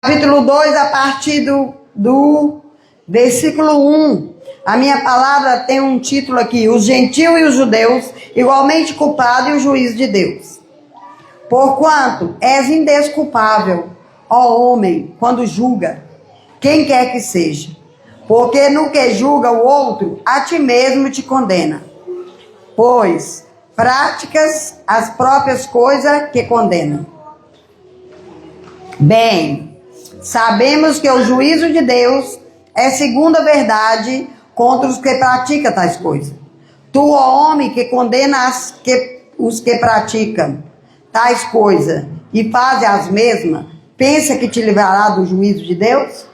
Capítulo 2, a partir do versículo 1. A minha palavra tem um título aqui: os gentios e os judeus, igualmente culpados, e o juízo de Deus. Porquanto és indesculpável, ó homem, quando julga quem quer que seja. Porque no que julga o outro, a ti mesmo te condena. Pois práticas as próprias coisas que condenam. Bem, sabemos que o juízo de Deus é segundo a verdade contra os que praticam tais coisas. Tu, ó homem, que condena os que praticam tais coisas e fazem as mesmas, pensa que te livrará do juízo de Deus?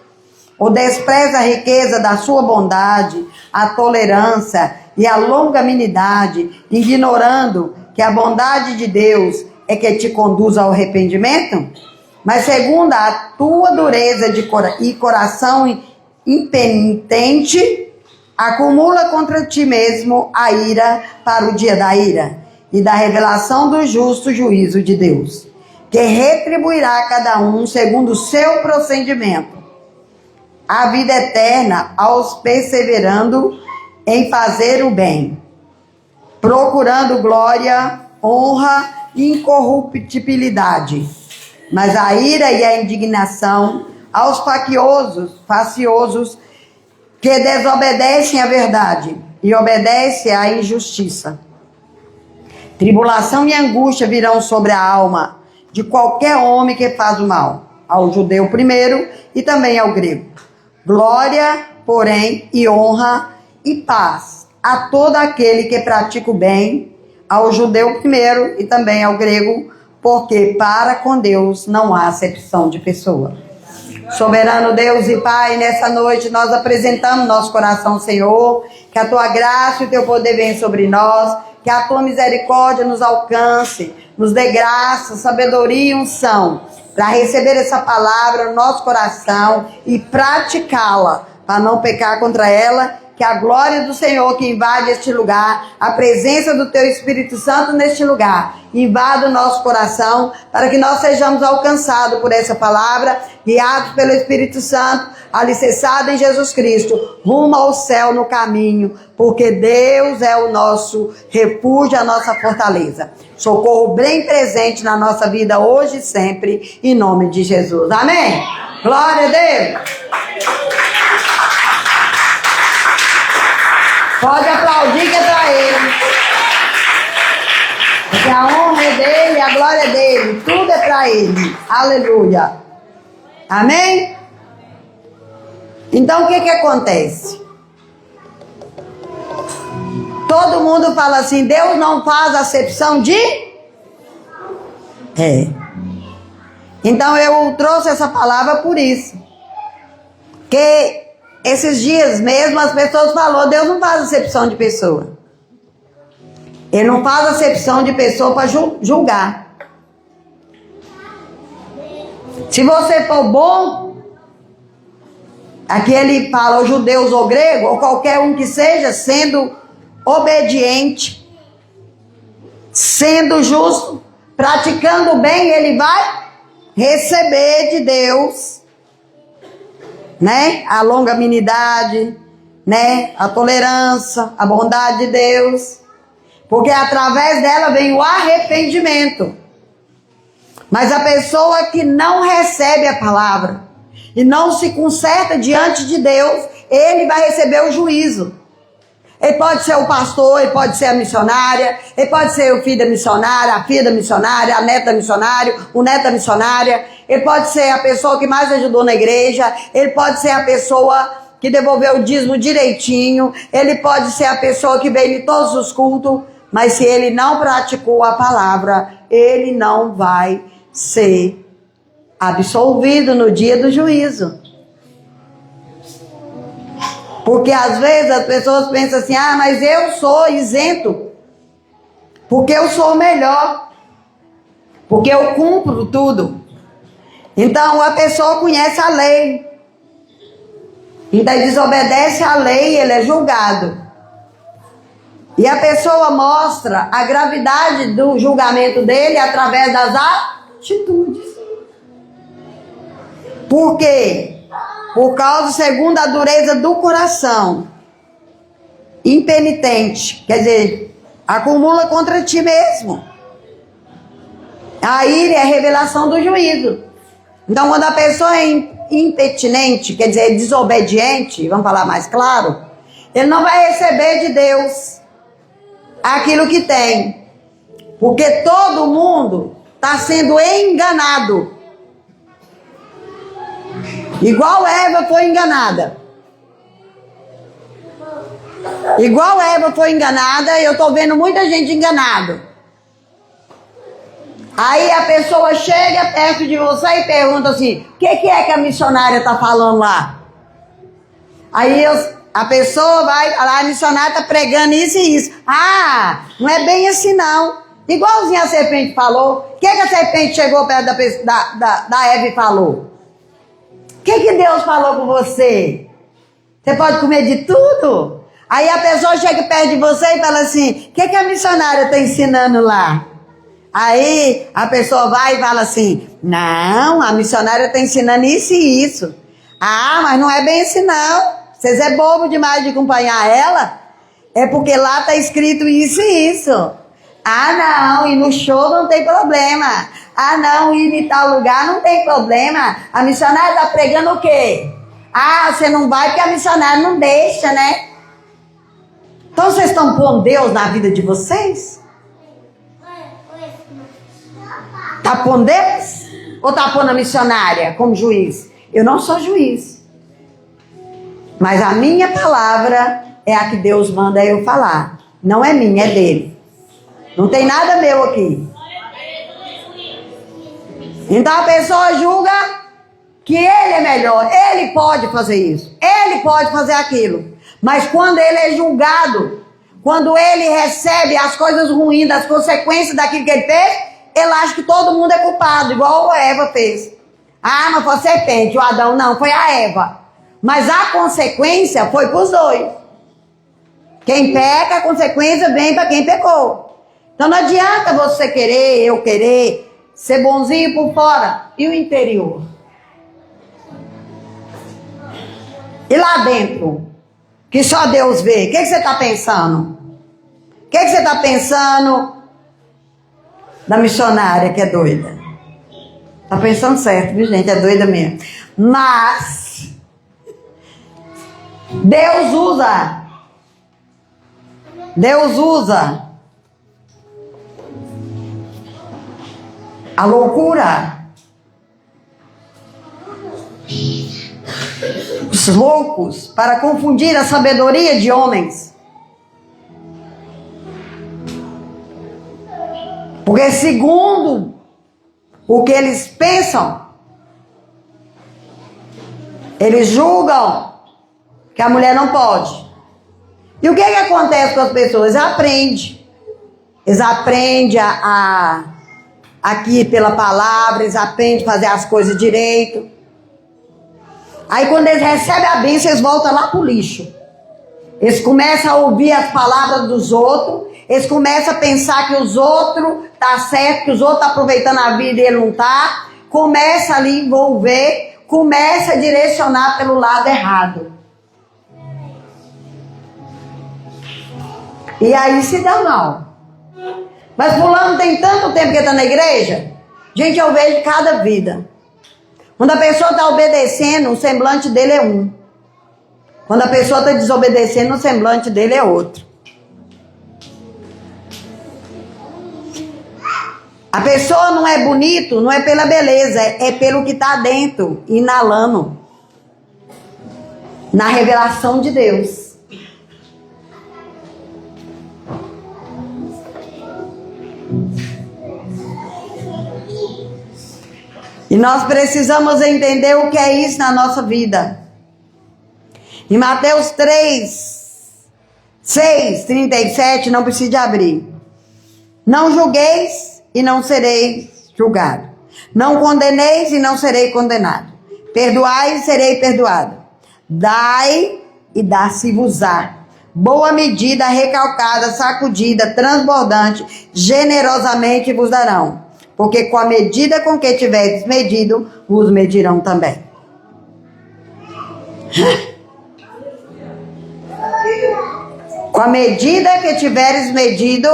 Ou despreza a riqueza da sua bondade, a tolerância e a longanimidade, ignorando que a bondade de Deus é que te conduz ao arrependimento? Mas segundo a tua dureza e coração impenitente, acumula contra ti mesmo a ira para o dia da ira e da revelação do justo juízo de Deus, que retribuirá a cada um segundo o seu procedimento a vida eterna aos perseverando em fazer o bem, procurando glória, honra e incorruptibilidade. Mas a ira e a indignação aos faciosos que desobedecem à verdade e obedecem à injustiça. Tribulação e angústia virão sobre a alma de qualquer homem que faz o mal, ao judeu primeiro e também ao grego. Glória, porém, e honra e paz a todo aquele que pratica o bem, ao judeu primeiro e também ao grego, porque para com Deus não há acepção de pessoa. Soberano Deus e Pai, nessa noite nós apresentamos nosso coração, Senhor, que a Tua graça e o Teu poder venham sobre nós, que a Tua misericórdia nos alcance, nos dê graça, sabedoria e unção, para receber essa palavra no nosso coração e praticá-la, para não pecar contra ela. Que a glória do Senhor que invade este lugar, a presença do Teu Espírito Santo neste lugar, invada o nosso coração, para que nós sejamos alcançados por essa palavra, guiados pelo Espírito Santo, alicerçados em Jesus Cristo, rumo ao céu no caminho, porque Deus é o nosso refúgio, a nossa fortaleza. Socorro bem presente na nossa vida hoje e sempre, em nome de Jesus. Amém? Glória a Deus! Pode aplaudir que é para Ele. Porque a honra é dele, a glória é dele. Tudo é para Ele. Aleluia. Amém? Então o que acontece? Todo mundo fala assim, Deus não faz acepção de... Então eu trouxe essa palavra por isso. Que... esses dias mesmo as pessoas falaram, Deus não faz acepção de pessoa. Ele não faz acepção de pessoa para julgar. Se você for bom, aqui ele fala, os judeus ou grego, ou qualquer um que seja, sendo obediente, sendo justo, praticando o bem, ele vai receber de Deus, né? A longanimidade, né? A tolerância, a bondade de Deus, porque através dela vem o arrependimento. Mas a pessoa que não recebe a palavra e não se conserta diante de Deus, ele vai receber o juízo. Ele pode ser o pastor, ele pode ser a missionária, ele pode ser o filho da missionária, a filha da missionária, a neta da missionária, o neto da missionária. Ele pode ser a pessoa que mais ajudou na igreja, ele pode ser a pessoa que devolveu o dízimo direitinho, ele pode ser a pessoa que veio em todos os cultos, mas se ele não praticou a palavra, ele não vai ser absolvido no dia do juízo. Porque às vezes as pessoas pensam assim, mas eu sou isento, porque eu sou melhor, porque eu cumpro tudo. Então a pessoa conhece a lei, então desobedece à lei, ele é julgado. E a pessoa mostra a gravidade do julgamento dele através das atitudes. Por quê? Por causa, segundo a dureza do coração, impenitente, quer dizer, acumula contra ti mesmo. A ira é a revelação do juízo. Então, quando a pessoa é impetinente, quer dizer, desobediente, vamos falar mais claro, ele não vai receber de Deus aquilo que tem. Porque todo mundo está sendo enganado. Igual Eva foi enganada. Igual Eva foi enganada, eu estou vendo muita gente enganada. Aí a pessoa chega perto de você e pergunta assim, o que é que a missionária está falando lá? Aí a pessoa vai, a missionária está pregando isso e isso. Ah, não é bem assim não. Igualzinho a serpente falou. O que a serpente chegou perto da Eva e falou? O que Deus falou com você? Você pode comer de tudo? Aí a pessoa chega perto de você e fala assim, o que a missionária está ensinando lá? Aí a pessoa vai e fala assim, não, a missionária está ensinando isso e isso. Ah, mas não é bem assim não. Vocês é bobo demais de acompanhar ela? É porque lá está escrito isso e isso. Ah, não, e no show não tem problema. Ah, não, ir em tal lugar não tem problema. A missionária está pregando o quê? Ah, você não vai porque a missionária não deixa, né? Então vocês estão pondo Deus na vida de vocês? Está pondo Deus? Ou está pondo a missionária como juiz? Eu não sou juiz. Mas a minha palavra é a que Deus manda eu falar. Não é minha, é dele. Não tem nada meu aqui. Então a pessoa julga que ele é melhor. Ele pode fazer isso. Ele pode fazer aquilo. Mas quando ele é julgado, quando ele recebe as coisas ruins, as consequências daquilo que ele fez, ele acha que todo mundo é culpado, igual a Eva fez. Ah, mas foi a serpente, o Adão não, foi a Eva. Mas a consequência foi para os dois. Quem peca, a consequência vem para quem pecou. Então não adianta você querer, eu querer, ser bonzinho por fora. E o interior? E lá dentro? Que só Deus vê. O que você está pensando? O que você está pensando da missionária que é doida? Tá pensando certo, viu, gente? É doida mesmo. Mas Deus usa a loucura, os loucos, para confundir a sabedoria de homens. Porque segundo o que eles pensam, eles julgam que a mulher não pode. E o que acontece com as pessoas? Eles aprendem aqui pela palavra, eles aprendem a fazer as coisas direito. Aí quando eles recebem a bênção, eles voltam lá pro lixo. Eles começam a ouvir as palavras dos outros, eles começam a pensar que os outros tá certo, que os outros estão aproveitando a vida e ele não tá. Começa ali a envolver, começa a direcionar pelo lado errado. E aí se dá mal. Mas fulano tem tanto tempo que está na igreja. Gente, eu vejo cada vida. Quando a pessoa está obedecendo, o semblante dele é um. Quando a pessoa está desobedecendo, o semblante dele é outro. A pessoa não é bonito, não é pela beleza, é pelo que está dentro, inalando. Na revelação de Deus. E nós precisamos entender o que é isso na nossa vida. Em Mateus 6:37, não precisa de abrir. Não julgueis e não sereis julgados. Não condeneis e não serei condenado. Perdoai e serei perdoado. Dai e dá-se-vos-á. Boa medida, recalcada, sacudida, transbordante, generosamente vos darão. Porque com a medida com que tiverdes medido, vos medirão também. Com a medida que tiveres medido,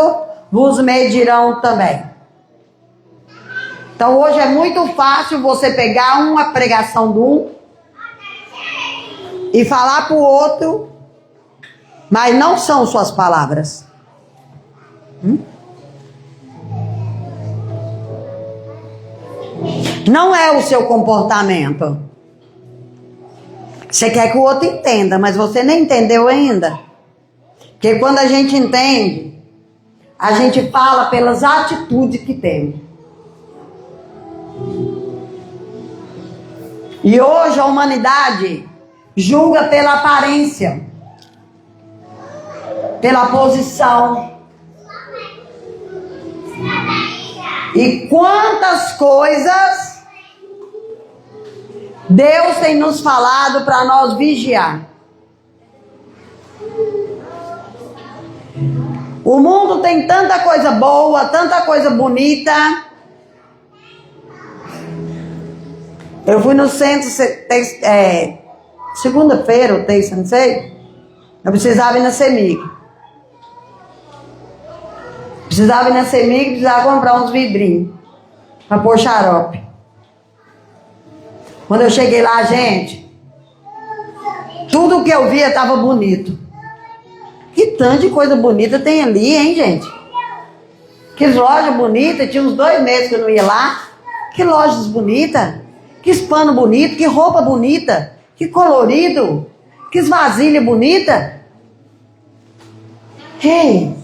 vos medirão também. Então hoje é muito fácil você pegar uma pregação de um e falar para o outro, mas não são suas palavras. Não é o seu comportamento. Você quer que o outro entenda, mas você nem entendeu ainda. Porque quando a gente entende, a gente fala pelas atitudes que tem. E hoje a humanidade julga pela aparência, pela posição. E quantas coisas Deus tem nos falado para nós vigiar. O mundo tem tanta coisa boa, tanta coisa bonita. Eu fui no centro segunda-feira ou terça, não sei. Eu precisava ir na CEMIG. Precisava comprar uns vidrinhos para pôr xarope. Quando eu cheguei lá, gente, tudo que eu via estava bonito. Que tanto de coisa bonita tem ali, hein, gente? Que loja bonita, tinha uns 2 meses que eu não ia lá. Que lojas bonitas, que pano bonito, que roupa bonita, que colorido, que vasilha bonita. Ei,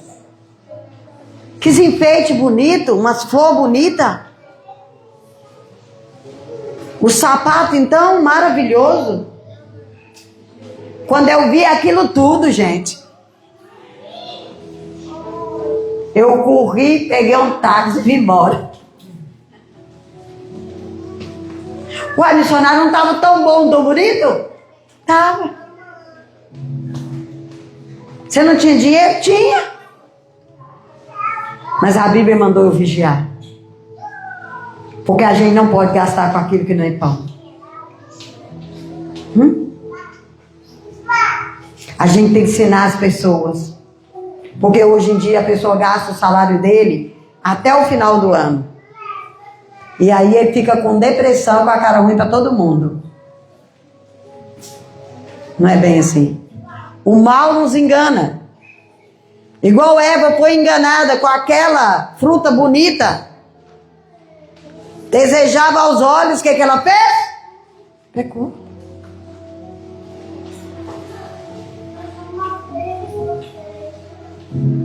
que enfeite bonito, umas flores bonitas. O sapato, então, maravilhoso. Quando eu vi aquilo tudo, gente, eu corri, peguei um táxi e vim embora. O missionário não estava tão bom, tão bonito? Tava. Você não tinha dinheiro? Tinha. Mas a Bíblia mandou eu vigiar. Porque a gente não pode gastar com aquilo que não é pão. A gente tem que ensinar as pessoas. Porque hoje em dia a pessoa gasta o salário dele até o final do ano. E aí ele fica com depressão, com a cara ruim para todo mundo. Não é bem assim. O mal nos engana. Igual Eva foi enganada com aquela fruta bonita. Desejava aos olhos, o que ela fez? Pecou.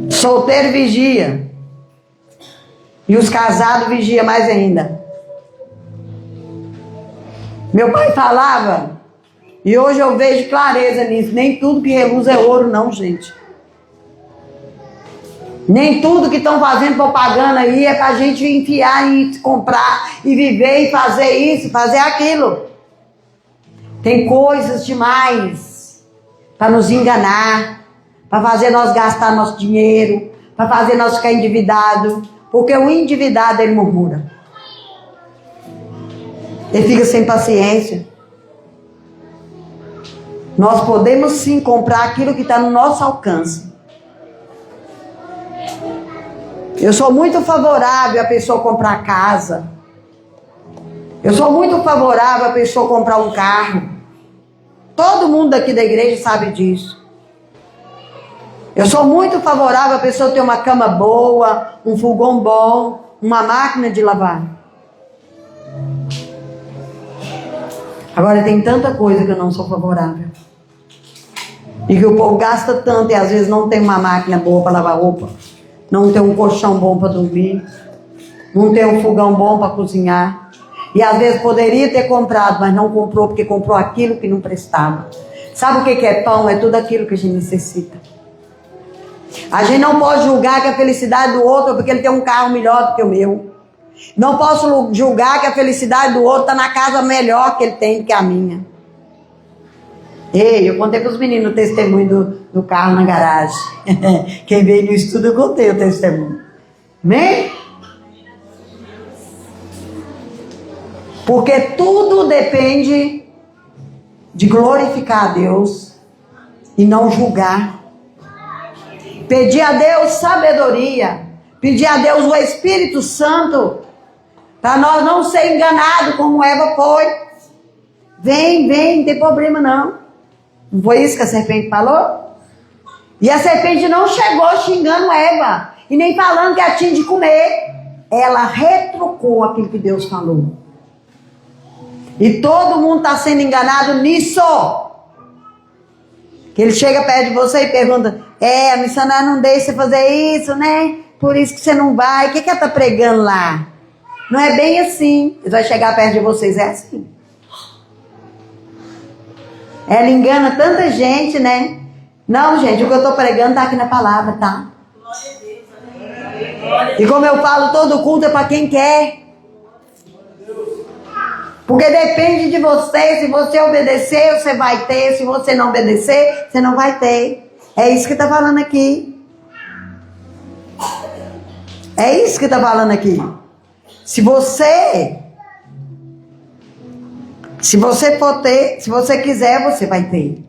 Solteiro vigia. E os casados vigiam mais ainda. Meu pai falava, e hoje eu vejo clareza nisso, nem tudo que reluz é ouro não, gente. Nem tudo que estão fazendo propaganda aí é pra gente enfiar e comprar e viver e fazer isso, fazer aquilo. Tem coisas demais para nos enganar, para fazer nós gastar nosso dinheiro, para fazer nós ficar endividado, porque o endividado ele murmura. Ele fica sem paciência. Nós podemos sim comprar aquilo que está no nosso alcance. Eu sou muito favorável a pessoa comprar casa. Eu sou muito favorável a pessoa comprar um carro. Todo mundo aqui da igreja sabe disso. Eu sou muito favorável a pessoa ter uma cama boa, um fogão bom, uma máquina de lavar. Agora tem tanta coisa que eu não sou favorável. E que o povo gasta tanto e às vezes não tem uma máquina boa para lavar roupa. Não tem um colchão bom para dormir. Não tem um fogão bom para cozinhar. E às vezes poderia ter comprado, mas não comprou porque comprou aquilo que não prestava. Sabe o que é pão? É tudo aquilo que a gente necessita. A gente não pode julgar que a felicidade do outro é porque ele tem um carro melhor do que o meu. Não posso julgar que a felicidade do outro está na casa melhor que ele tem do que a minha. Ei, eu contei para os meninos o testemunho do carro na garagem. Quem veio no estudo, eu contei o testemunho. Amém? Porque tudo depende de glorificar a Deus e não julgar. Pedir a Deus sabedoria, pedir a Deus o Espírito Santo, para nós não ser enganados como Eva foi. Vem, não tem problema não. Não foi isso que a serpente falou? E a serpente não chegou xingando Eva, e nem falando que ela tinha de comer. Ela retrucou aquilo que Deus falou. E todo mundo está sendo enganado nisso. Que ele chega perto de você e pergunta: a missionária não deixa você fazer isso, né? Por isso que você não vai. O que ela está pregando lá? Não é bem assim. Ele vai chegar perto de vocês, é assim. Ela engana tanta gente, né? Não, gente, o que eu estou pregando está aqui na palavra, tá? E como eu falo, todo culto é para quem quer. Porque depende de você. Se você obedecer, você vai ter. Se você não obedecer, você não vai ter. É isso que está falando aqui. É isso que está falando aqui. Se você for ter, se você quiser, você vai ter.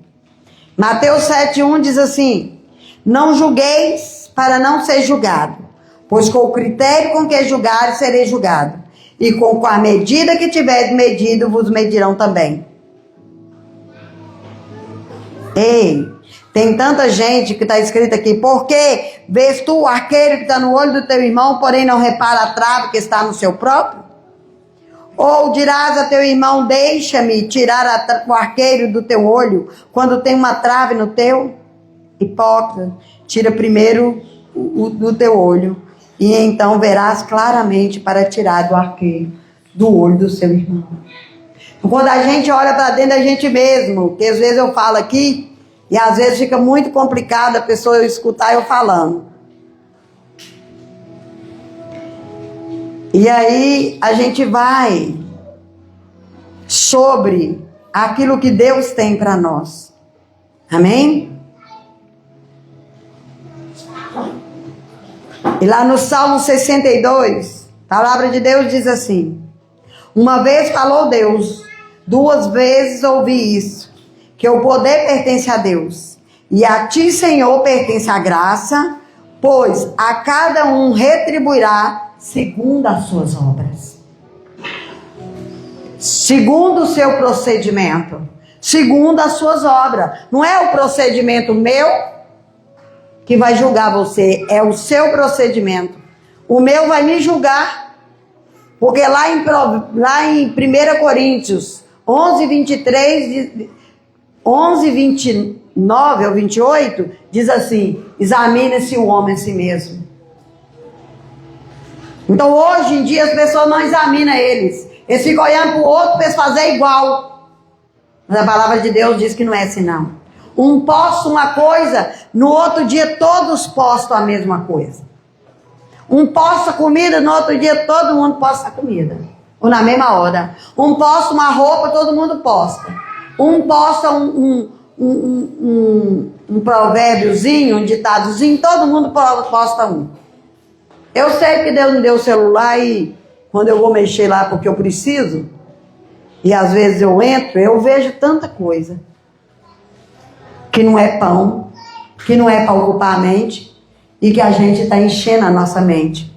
Mateus 7:1 diz assim: não julgueis para não ser julgado, pois com o critério com que julgares, sereis julgado, e com a medida que tiveres medido, vos medirão também. Ei, tem tanta gente que está escrito aqui: porque vês tu o arqueiro que está no olho do teu irmão, porém não repara a trave que está no seu próprio? Ou dirás a teu irmão: deixa-me tirar o arqueiro do teu olho, quando tem uma trave no teu? Hipócrita, tira primeiro o do teu olho, e então verás claramente para tirar do arqueiro do olho do seu irmão. Quando a gente olha para dentro da gente mesmo, que às vezes eu falo aqui, e às vezes fica muito complicado a pessoa escutar eu falando. E aí a gente vai sobre aquilo que Deus tem para nós. Amém? E lá no Salmo 62, a palavra de Deus diz assim: uma vez falou Deus, duas vezes ouvi isso, que o poder pertence a Deus, e a ti, Senhor, pertence a graça, pois a cada um retribuirá segundo as suas obras, segundo o seu procedimento, segundo as suas obras. Não é o procedimento meu que vai julgar você, é o seu procedimento. O meu vai me julgar, porque lá em 1 Coríntios 11:29 ou 28, diz assim: examine-se o homem a si mesmo. Então hoje em dia as pessoas não examinam eles. Eles ficam olhando para o outro para eles fazerem igual. Mas a palavra de Deus diz que não é assim não. Um posta uma coisa, no outro dia todos postam a mesma coisa. Um posta comida, no outro dia todo mundo posta comida. Ou na mesma hora. Um posta uma roupa, todo mundo posta. Um posta um provérbiozinho, um ditadozinho, todo mundo posta um. Eu sei que Deus me deu o celular e quando eu vou mexer lá porque eu preciso, e às vezes eu entro, eu vejo tanta coisa que não é pão, que não é para ocupar a mente, e que a gente está enchendo a nossa mente.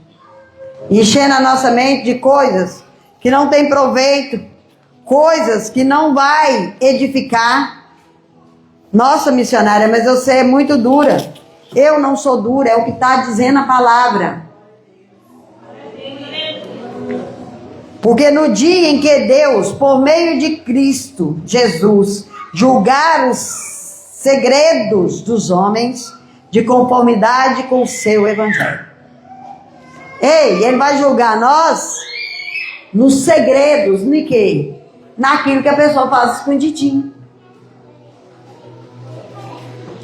Enchendo a nossa mente de coisas que não tem proveito, coisas que não vai edificar. Nossa, missionária, mas você é muito dura. Eu não sou dura, é o que está dizendo a palavra. Porque no dia em que Deus, por meio de Cristo Jesus, julgar os segredos dos homens de conformidade com o seu evangelho. Ei, ele vai julgar nós nos segredos, no quê? Naquilo que a pessoa faz escondidinho.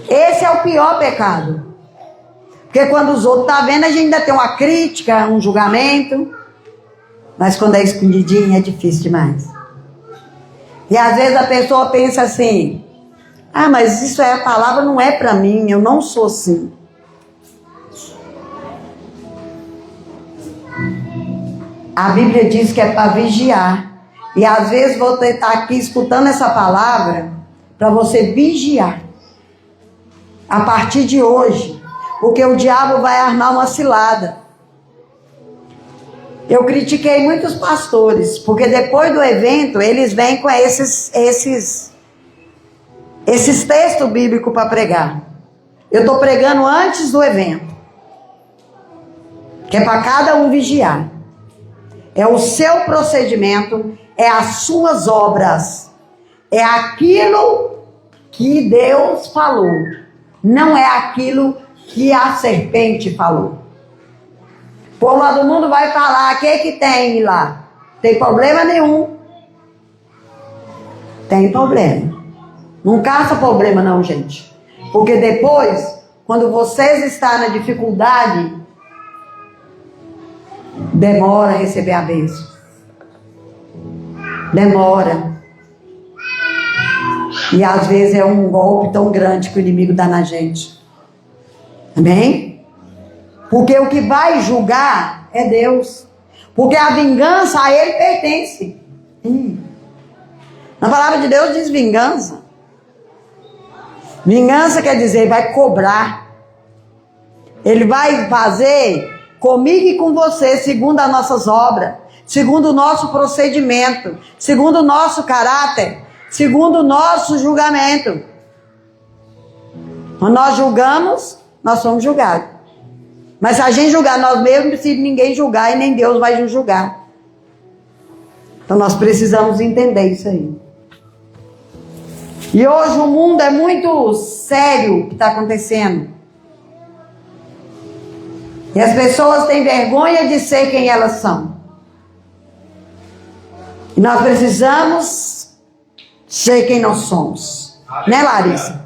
Esse é o pior pecado. Porque quando os outros estão vendo, a gente ainda tem uma crítica, um julgamento. Mas quando é escondidinho, é difícil demais. E às vezes a pessoa pensa assim: ah, mas isso é a palavra, não é para mim, eu não sou assim. A Bíblia diz que é para vigiar. E às vezes você está aqui escutando essa palavra para você vigiar. A partir de hoje. Porque o diabo vai armar uma cilada. Eu critiquei muitos pastores. Porque depois do evento, eles vêm com esses textos bíblicos para pregar. Eu estou pregando antes do evento. Que é para cada um vigiar. É o seu procedimento, é as suas obras. É aquilo que Deus falou. Não é aquilo que a serpente falou. O povo lá do mundo vai falar, o que tem lá? Tem problema nenhum. Tem problema. Não caça problema não, gente. Porque depois, quando vocês estão na dificuldade, demora a receber a bênção. Demora. E às vezes é um golpe tão grande que o inimigo dá na gente. Amém? Porque o que vai julgar é Deus. Porque a vingança a Ele pertence. Na palavra de Deus diz vingança. Vingança quer dizer, vai cobrar. Ele vai fazer comigo e com você, segundo as nossas obras, segundo o nosso procedimento, segundo o nosso caráter, segundo o nosso julgamento. Quando nós julgamos, nós somos julgados. Mas se a gente julgar nós mesmos, não precisa ninguém julgar e nem Deus vai nos julgar. Então nós precisamos entender isso aí. E hoje o mundo é muito sério o que está acontecendo. E as pessoas têm vergonha de ser quem elas são. E nós precisamos ser quem nós somos. Né, Larissa?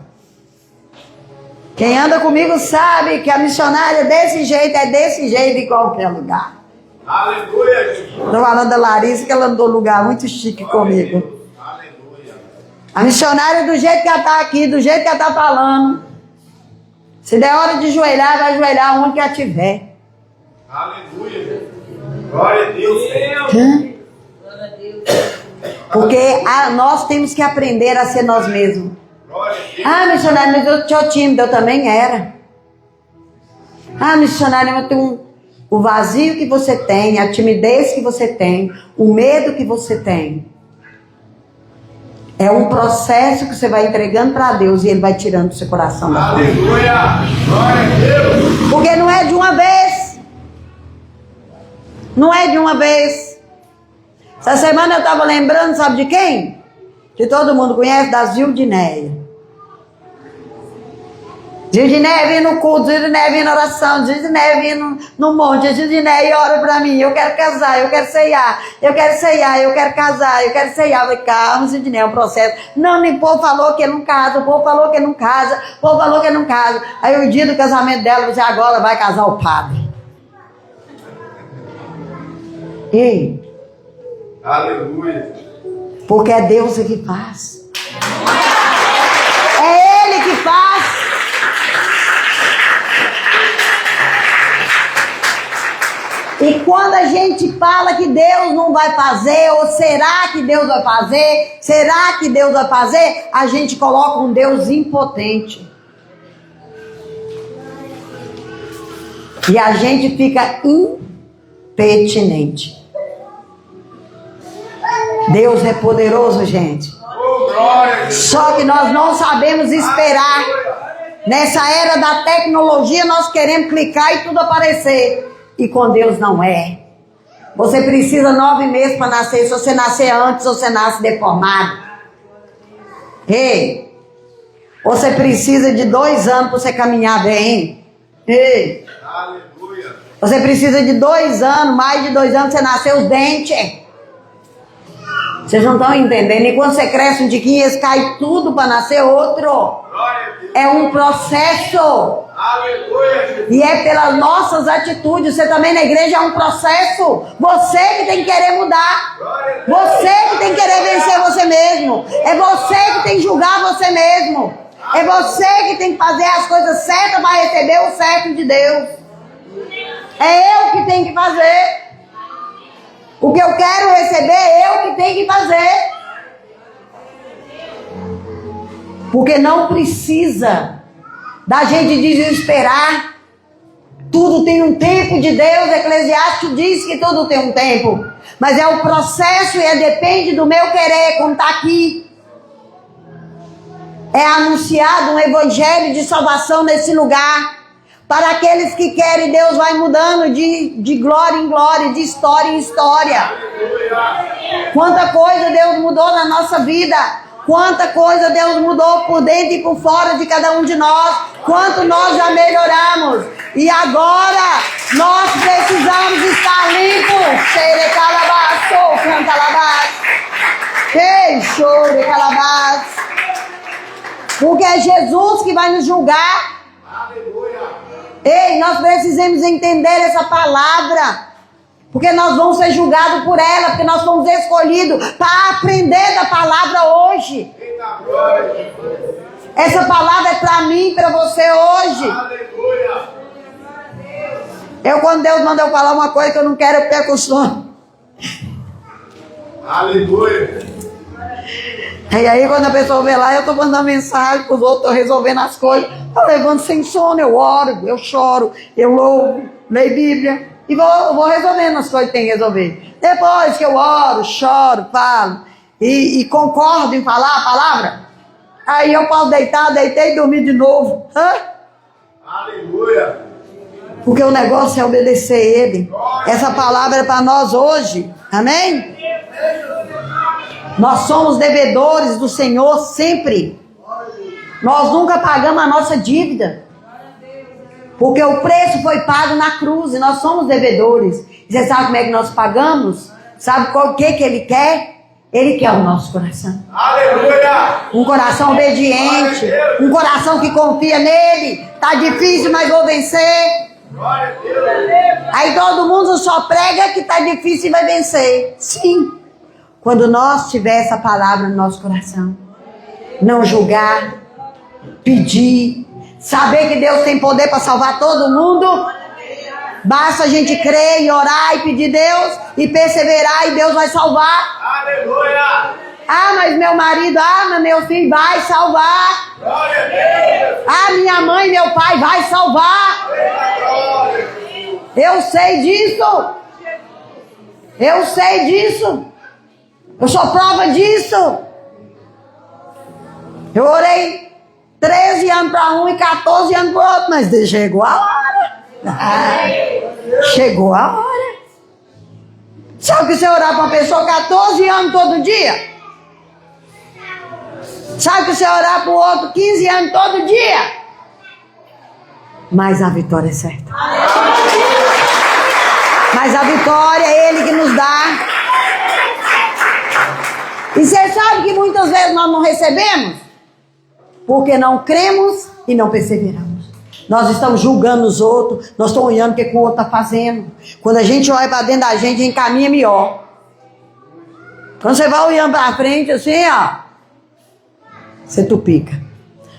Quem anda comigo sabe que a missionária é desse jeito em qualquer lugar. Aleluia, Jesus. Estou falando da Larissa, que ela andou num lugar muito chique comigo. Aleluia. A missionária, do jeito que ela está aqui, do jeito que ela está falando. Se der hora de ajoelhar, vai ajoelhar onde que ela estiver. Aleluia. Glória a Deus. Porque nós temos que aprender a ser nós mesmos. Glória a Deus. Ah, missionária, mas eu sou tímida, eu também era. Ah, missionária, eu tenho o vazio que você tem, a timidez que você tem, o medo que você tem. É um processo que você vai entregando para Deus e Ele vai tirando do seu coração. Aleluia. Glória a Deus. Porque não é de uma vez. Não é de uma vez. Essa semana eu estava lembrando, sabe de quem? Que todo mundo conhece, da Zildinéia. Zildinéia vinha no culto, Zildinéia vinha na oração, Zildinéia vinha no monte, Zildinéia ora pra mim, eu quero casar, eu quero ceiar, eu quero ceiar, eu quero casar, eu quero ceiar. Eu falei, calma, Zildinéia, é um processo. Não, o povo falou que ele não casa, o povo falou que ele não casa, o povo falou que ele não casa. Aí o dia do casamento dela, você agora vai casar o padre. Ei. Aleluia. Porque é Deus que faz. É Ele que faz. E quando a gente fala que Deus não vai fazer, ou será que Deus vai fazer? Será que Deus vai fazer? A gente coloca um Deus impotente. E a gente fica impertinente. Deus é poderoso, gente. Só que nós não sabemos esperar. Nessa era da tecnologia, nós queremos clicar e tudo aparecer. E com Deus não é. Você precisa 9 meses para nascer. Se você nascer antes, você nasce deformado. Ei, você precisa de 2 anos para você caminhar bem. Ei, Aleluia. você precisa de 2 anos, mais de 2 anos, para você nascer os dentes. Vocês não estão entendendo? E quando você cresce um tiquinho, eles caem tudo para nascer outro. Glória a Deus. É um processo. Aleluia, Jesus. E é pelas nossas atitudes. Você também na igreja é um processo. Você que tem que querer mudar. Você que tem que querer vencer você mesmo. É você que tem que julgar você mesmo. É você que tem que fazer as coisas certas para receber o certo de Deus. É eu que tenho que fazer. O que eu quero receber, eu que tenho que fazer. Porque não precisa da gente desesperar. Tudo tem um tempo de Deus. Eclesiastes diz que tudo tem um tempo. Mas é o processo e depende do meu querer, como está aqui. É anunciado um evangelho de salvação nesse lugar. Para aqueles que querem, Deus vai mudando de glória em glória, de história em história. Quanta coisa Deus mudou na nossa vida. Quanta coisa Deus mudou por dentro e por fora de cada um de nós. Quanto nós já melhoramos. E agora nós precisamos estar limpos. Cheire calabaço, canta calabaço. Ei, chore calabaço. Porque é Jesus que vai nos julgar. Ei, nós precisamos entender essa palavra. Porque nós vamos ser julgados por ela. Porque nós fomos escolhidos para aprender da palavra hoje. Essa palavra é para mim e para você hoje. Quando Deus manda eu falar uma coisa que eu não quero, eu perco o sono. Aleluia. E aí quando a pessoa vê lá, eu estou mandando mensagem para os outros, estou resolvendo as coisas. Eu levanto sem sono, eu oro, eu choro, eu louvo, leio Bíblia. E vou resolvendo as coisas que tem que resolver. Depois que eu oro, choro, falo e concordo em falar a palavra, aí eu posso deitar, deitei e dormir de novo. Aleluia. Porque o negócio é obedecer Ele. Essa palavra é para nós hoje. Amém? Nós somos devedores do Senhor sempre. Nós nunca pagamos a nossa dívida. Porque o preço foi pago na cruz e nós somos devedores. E você sabe como é que nós pagamos? Sabe o que Ele quer? Ele quer o nosso coração. Aleluia. Um coração obediente. Um coração que confia nele. Tá difícil, mas vou vencer. Glória a Deus. Aí todo mundo só prega que tá difícil e vai vencer. Sim. Quando nós tiver essa palavra no nosso coração. Não julgar. Pedir. Saber que Deus tem poder para salvar todo mundo. Basta a gente crer e orar e pedir Deus e perseverar e Deus vai salvar. Aleluia. Ah, mas meu marido, mas meu filho vai salvar. Glória a Deus. Ah, minha mãe, meu pai vai salvar. Eu sei disso. Eu sei disso. Eu sou prova disso. Eu orei 13 anos para um e 14 anos para o outro, mas chegou a hora. Chegou a hora. Sabe que você orar para uma pessoa 14 anos todo dia? Sabe que você orar para o outro 15 anos todo dia? Mas a vitória é certa. Mas a vitória é Ele que nos dá. E você sabe que muitas vezes nós não recebemos? Porque não cremos e não perseveramos. Nós estamos julgando os outros. Nós estamos olhando o que o outro está fazendo. Quando a gente olha para dentro da gente, a gente caminha melhor. Quando você vai olhando para frente assim, ó, você tupica.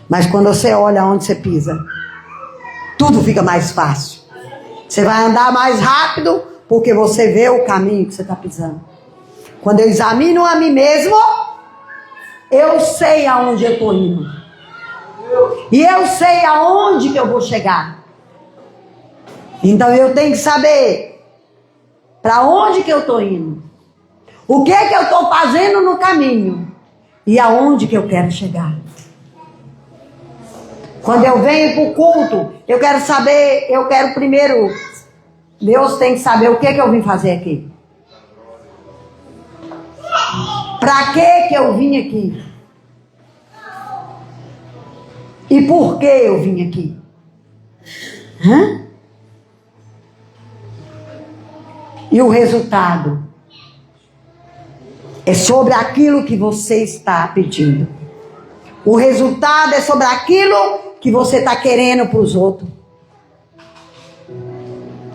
Mas quando você olha onde você pisa, tudo fica mais fácil. Você vai andar mais rápido porque você vê o caminho que você está pisando. Quando eu examino a mim mesmo, eu sei aonde eu estou indo. E eu sei aonde que eu vou chegar. Então eu tenho que saber para onde que eu estou indo. O que é que eu estou fazendo no caminho. E aonde que eu quero chegar. Quando eu venho para o culto, eu quero saber, eu quero primeiro, Deus tem que saber o que que eu vim fazer aqui. Para que eu vim aqui? E por que eu vim aqui? E o resultado é sobre aquilo que você está pedindo. O resultado é sobre aquilo que você está querendo para os outros.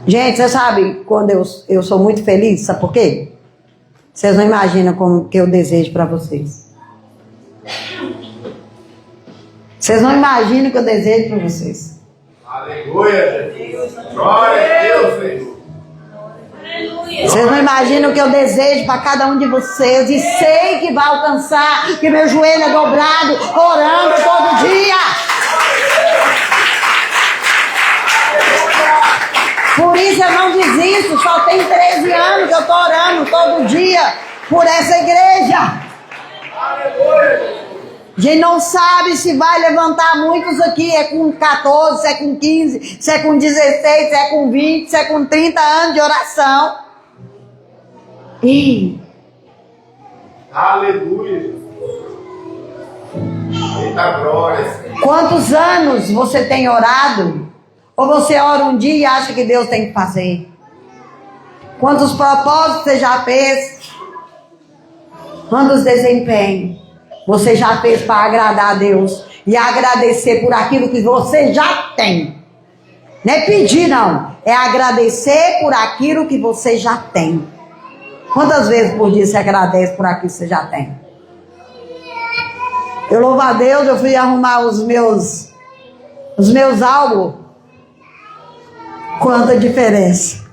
Gente, você sabe quando eu sou muito feliz, sabe por quê? Vocês não imaginam como que eu desejo para vocês. Vocês não imaginam o que eu desejo para vocês. Aleluia, Jesus. Glória a Deus, Senhor. Aleluia. Vocês não imaginam o que eu desejo para cada um de vocês. E sei que vai alcançar. Que meu joelho é dobrado, orando todo dia. Por isso eu não desisto. Só tem 13 anos que eu estou orando todo dia por essa igreja. A gente não sabe se vai levantar muitos aqui. É com 14, se é com 15, se é com 16, se é com 20, se é com 30 anos de oração. Aleluia. Eita glória. Quantos anos você tem orado? Ou você ora um dia e acha que Deus tem que fazer? Quantos propósitos você já fez? Quantos desempenhos você já fez para agradar a Deus? E agradecer por aquilo que você já tem. Não é pedir, não. É agradecer por aquilo que você já tem. Quantas vezes por dia você agradece por aquilo que você já tem? Eu louvo a Deus, eu fui arrumar os meus álbuns. Quanta diferença.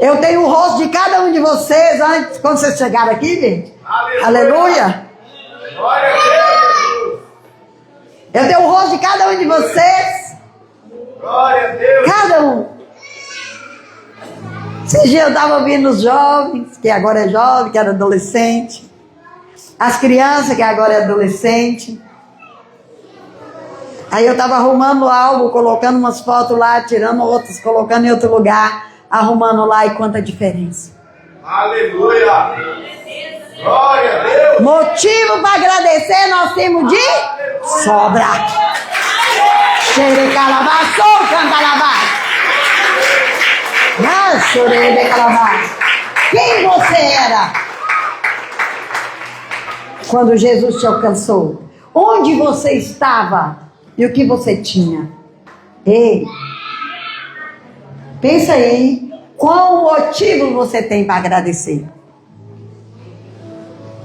Eu tenho o rosto de cada um de vocês antes, quando vocês chegaram aqui, gente. Aleluia. Glória a Deus. Eu tenho o rosto de cada um de vocês. Glória a Deus. Cada um. Esse dia eu estava ouvindo os jovens, que agora é jovem, que era adolescente. As crianças, que agora é adolescente. Aí eu estava arrumando o álbum, colocando umas fotos lá, tirando outras, colocando em outro lugar, arrumando lá, e quanta diferença. Aleluia. Glória a Deus. Motivo para agradecer nós temos de sobra. Xerecalabaçou, cantalabá. Quem você era quando Jesus te alcançou? Onde você estava e o que você tinha? Ei, pensa aí, qual motivo você tem para agradecer?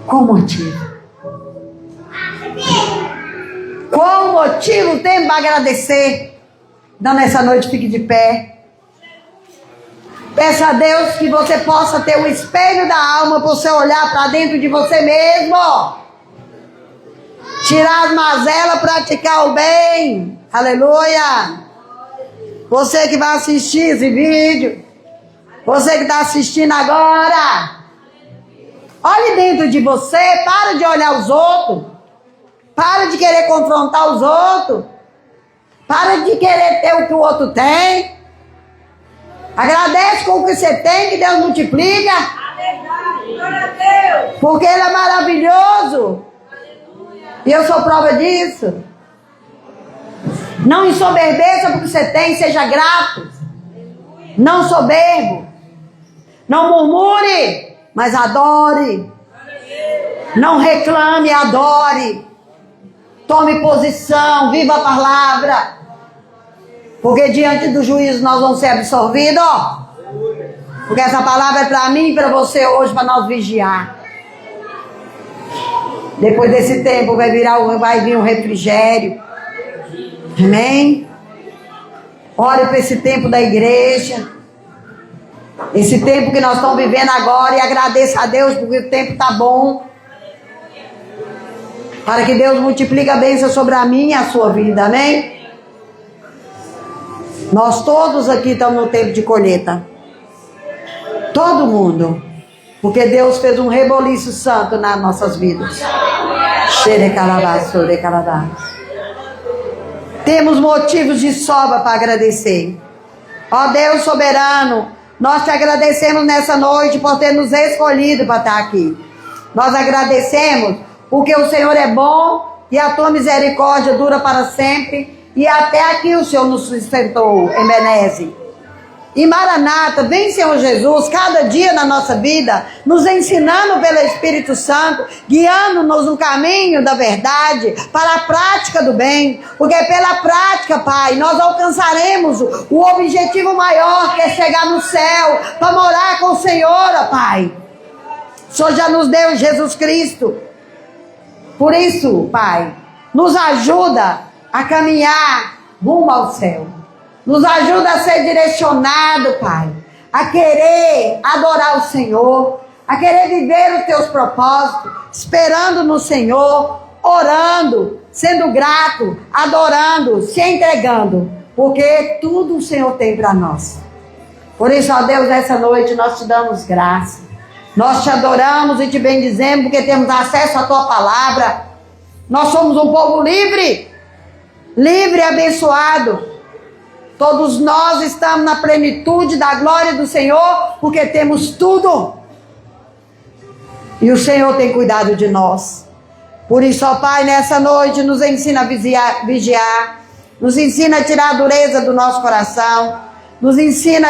Qual motivo? Qual motivo tem para agradecer? Então nessa noite fique de pé. Peça a Deus que você possa ter um espelho da alma para você olhar para dentro de você mesmo. Tirar as mazelas, praticar o bem. Aleluia. Você que vai assistir esse vídeo. Você que está assistindo agora. Olhe dentro de você. Para de olhar os outros. Para de querer confrontar os outros. Para de querer ter o que o outro tem. Agradece com o que você tem, que Deus multiplica. Porque Ele é maravilhoso. E eu sou prova disso. Não ensoberbeça porque você tem, seja grato. Não soberbo. Não murmure, mas adore. Não reclame, adore. Tome posição, viva a palavra. Porque diante do juízo nós vamos ser absorvidos. Porque essa palavra é para mim e para você hoje, para nós vigiar. Depois desse tempo vai vir um refrigério. Amém? Ore para esse tempo da igreja. Esse tempo que nós estamos vivendo agora. E agradeça a Deus porque o tempo está bom. Para que Deus multiplique a bênção sobre a minha e a sua vida. Amém? Nós todos aqui estamos no tempo de colheita. Todo mundo. Porque Deus fez um reboliço santo nas nossas vidas. Temos motivos de sobra para agradecer. Ó Deus soberano, nós te agradecemos nessa noite por ter nos escolhido para estar aqui. Nós agradecemos porque o Senhor é bom e a tua misericórdia dura para sempre. E até aqui o Senhor nos sustentou, Ebenezer. E Maranata, vem Senhor Jesus, cada dia na nossa vida, nos ensinando pelo Espírito Santo, guiando-nos no caminho da verdade, para a prática do bem, porque pela prática, Pai, nós alcançaremos o objetivo maior, que é chegar no céu, para morar com o Senhor, ó Pai. O Senhor já nos deu Jesus Cristo. Por isso, Pai, nos ajuda a caminhar rumo ao céu. Nos ajuda a ser direcionado, Pai, a querer adorar o Senhor, a querer viver os teus propósitos, esperando no Senhor, orando, sendo grato, adorando, se entregando, porque tudo o Senhor tem para nós. Por isso, ó Deus, nessa noite nós te damos graça, nós te adoramos e te bendizemos, porque temos acesso à tua palavra. Nós somos um povo livre, livre e abençoado. Todos nós estamos na plenitude da glória do Senhor, porque temos tudo. E o Senhor tem cuidado de nós. Por isso, ó Pai, nessa noite nos ensina a vigiar, nos ensina a tirar a dureza do nosso coração, nos ensina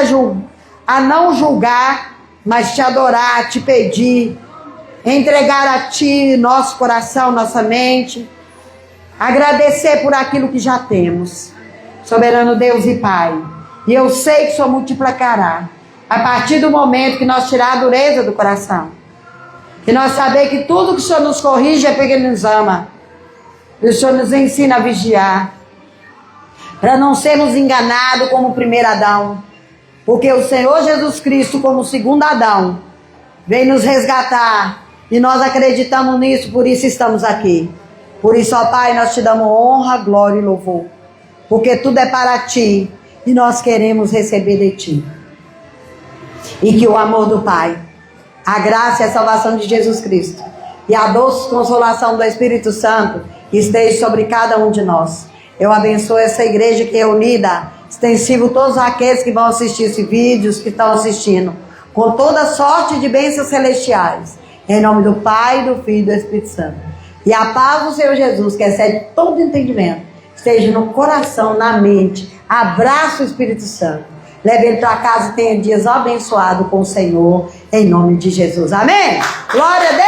a não julgar, mas te adorar, te pedir, entregar a Ti nosso coração, nossa mente, agradecer por aquilo que já temos. Soberano Deus e Pai, e eu sei que o Senhor multiplicará a partir do momento que nós tirar a dureza do coração, que nós saber que tudo que o Senhor nos corrige é porque Ele nos ama, e o Senhor nos ensina a vigiar, para não sermos enganados como o primeiro Adão, porque o Senhor Jesus Cristo, como o segundo Adão, veio nos resgatar, e nós acreditamos nisso, por isso estamos aqui. Por isso, ó Pai, nós te damos honra, glória e louvor, porque tudo é para Ti, e nós queremos receber de Ti. E que o amor do Pai, a graça e a salvação de Jesus Cristo, e a doce consolação do Espírito Santo, esteja sobre cada um de nós. Eu abençoo essa igreja que é unida, extensivo todos aqueles que vão assistir esse vídeo, os que estão assistindo, com toda sorte de bênçãos celestiais, em nome do Pai, do Filho e do Espírito Santo. E a paz do Senhor Jesus, que excede todo entendimento, esteja no coração, na mente. Abraça o Espírito Santo. Leve ele para casa e tenha dias abençoados com o Senhor, em nome de Jesus. Amém? Glória a Deus!